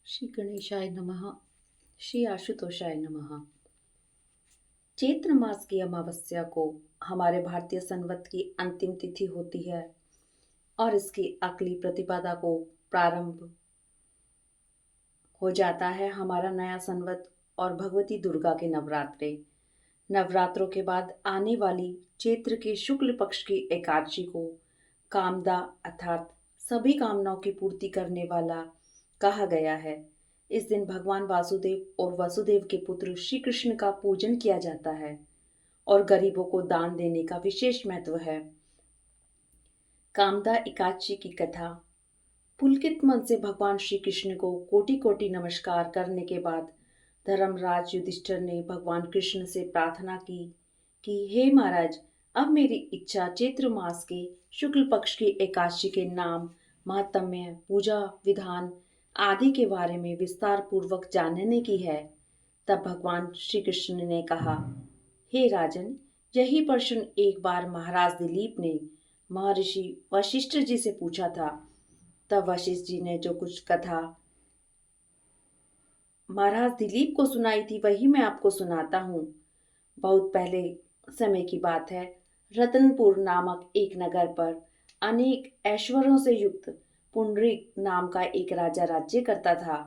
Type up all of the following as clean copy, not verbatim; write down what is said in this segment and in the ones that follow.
श्री गणेशाय नमः। श्री आशुतोषाय नमः। चैत्र मास की अमावस्या को हमारे भारतीय संवत की अंतिम तिथि होती है और इसकी अगली प्रतिपदा को प्रारंभ हो जाता है हमारा नया संवत और भगवती दुर्गा के नवरात्रे। नवरात्रों के बाद आने वाली चैत्र के शुक्ल पक्ष की एकादशी को कामदा अर्थात सभी कामनाओं की पूर्ति करने वाला कहा गया है। इस दिन भगवान वासुदेव और वसुदेव के पुत्र श्री कृष्ण का पूजन किया जाता है और गरीबों को दान देने का विशेष महत्व है। कामदा एकादशी की कथा। पुलकित मन से भगवान श्री कृष्ण को कोटि कोटि नमस्कार करने के बाद धर्मराज युधिष्ठिर ने भगवान कृष्ण से प्रार्थना की कि हे महाराज, अब मेरी इच्छा चैत्र मास के शुक्ल पक्ष की एकादशी के नाम, महात्म्य, पूजा विधान आदि के बारे में विस्तार पूर्वक जानने की है। तब भगवान श्री कृष्ण ने कहा, हे राजन, यही प्रश्न एक बार महाराज दिलीप ने महर्षि वशिष्ठ जी से पूछा था। तब वशिष्ठ जी ने जो कुछ कथा महाराज दिलीप को सुनाई थी वही मैं आपको सुनाता हूँ। बहुत पहले समय की बात है। रतनपुर नामक एक नगर पर अनेक ऐश्वर्यों से युक्त पुंडरीक नाम का एक राजा राज्य करता था।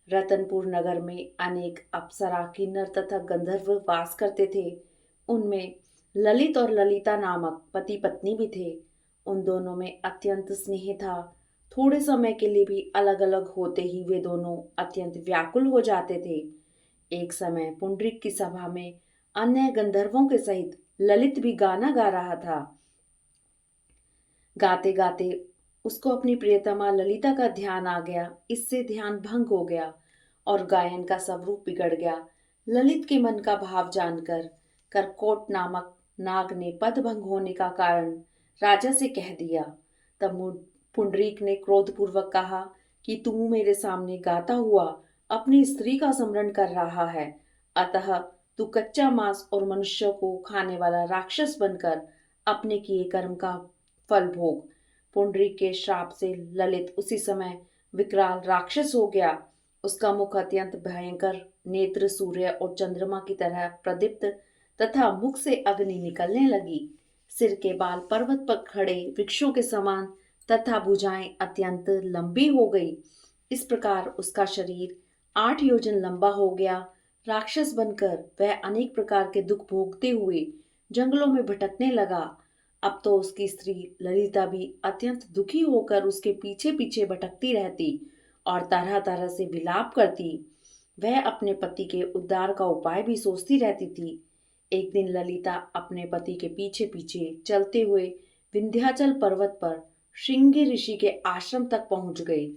रतनपुर नगर में अनेक अप्सरा, किन्नर तथा गंधर्व वास करते थे। उनमें ललित और ललिता नामक पति पत्नी भी थे। उन दोनों में अत्यंत स्नेह था। थोड़े समय के लिए भी अलग अलग होते ही वे दोनों अत्यंत व्याकुल हो जाते थे। एक समय पुंडरीक की सभा में अन्य गंधर्वों के सहित ललित भी गाना गा रहा था। गाते गाते उसको अपनी प्रियतमा ललिता का ध्यान आ गया। इससे ध्यान भंग हो गया और गायन का स्वरूप बिगड़ गया। ललित के मन का भाव जानकर करकोट नामक नाग ने पदभंग होने का कारण राजा से कह दिया। तब पुंडरीक ने क्रोधपूर्वक कहा कि तू मेरे सामने गाता हुआ अपनी स्त्री का स्मरण कर रहा है, अतः तू कच्चा मांस और मनुष्यों को खाने वाला राक्षस बनकर अपने किए कर्म का फल भोग। पुंडरीक के श्राप से ललित उसी समय विकराल राक्षस हो गया। उसका मुख अत्यंत भयंकर, नेत्र सूर्य और चंद्रमा की तरह प्रदीप्त तथा मुख से अग्नि निकलने लगी। सिर के बाल पर्वत पर खड़े वृक्षों के समान तथा भुजाएं अत्यंत लंबी हो गई। इस प्रकार उसका शरीर 8 योजन लंबा हो गया। राक्षस बनकर वह अनेक प्रकार के दुख भोगते हुए जंगलों में भटकने लगा। अब तो उसकी स्त्री ललिता भी अत्यंत दुखी होकर उसके पीछे पीछे भटकती रहती और तरह तरह से विलाप करती। वह अपने पति के उद्धार का उपाय भी सोचती रहती थी। एक दिन ललिता अपने पति के पीछे पीछे चलते हुए विंध्याचल पर्वत पर श्रृंगी ऋषि के आश्रम तक पहुंच गई।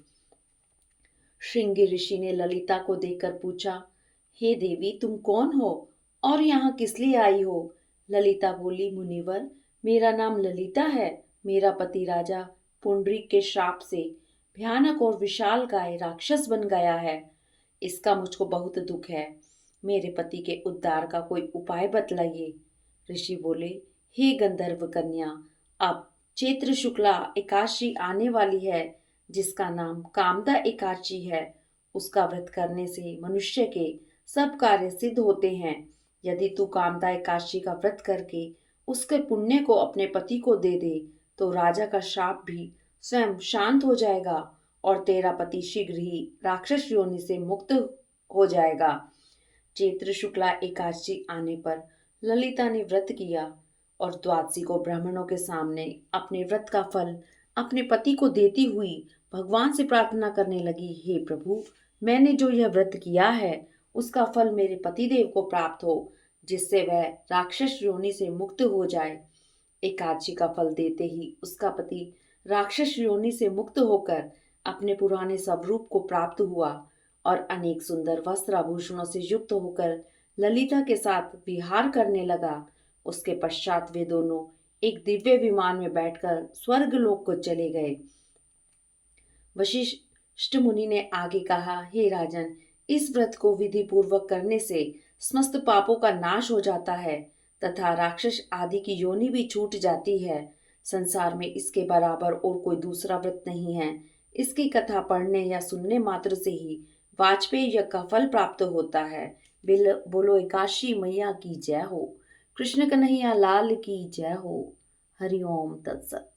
श्रृंगी ऋषि ने ललिता को देखकर पूछा, हे देवी, तुम कौन हो और यहाँ किस लिए आई हो? ललिता बोली, मुनिवर, मेरा नाम ललिता है। मेरा पति राजा पुंडरीक के श्राप से भयानक और विशाल काय राक्षस बन गया है। इसका मुझको बहुत दुख है। मेरे पति के उद्धार का कोई उपाय बतलाइए। ऋषि बोले, हे गंधर्व कन्या, अब चैत्र शुक्ला एकादशी आने वाली है, जिसका नाम कामदा एकादशी है। उसका व्रत करने से मनुष्य के सब कार्य सिद्ध होते हैं। यदि तू कामदा एकादशी का व्रत करके उसके पुण्य को अपने पति को दे दे तो राजा का श्राप भी स्वयं शांत हो जाएगा और तेरा पति शीघ्र ही राक्षस योनि से मुक्त हो जाएगा। चैत्र शुक्ला एकादशी आने पर ललिता ने व्रत किया और द्वादशी को ब्राह्मणों के सामने अपने व्रत का फल अपने पति को देती हुई भगवान से प्रार्थना करने लगी, हे प्रभु, मैंने जो यह व्रत किया है उसका फल मेरे पतिदेव को प्राप्त हो, जिससे वह राक्षस योनि से मुक्त हो जाए। एकादशी का फल देते ही उसका पति राक्षस योनि से मुक्त होकर अपने पुराने स्वरूप को प्राप्त हुआ और अनेक सुंदर वस्त्र आभूषणों से युक्त होकर ललिता के साथ विहार करने लगा। उसके पश्चात वे दोनों एक दिव्य विमान में बैठकर स्वर्ग लोक को चले गए। वशिष्ठ मुनि ने आगे कहा, हे राजन, इस व्रत को विधि पूर्वक करने से समस्त पापों का नाश हो जाता है तथा राक्षस आदि की योनि भी छूट जाती है। संसार में इसके बराबर और कोई दूसरा व्रत नहीं है। इसकी कथा पढ़ने या सुनने मात्र से ही वाजपेयी यज्ञ का फल प्राप्त होता है। बोलो एकादशी मैया की जय हो। कृष्ण कन्हैया लाल की जय हो। हरि ओम तत्सत।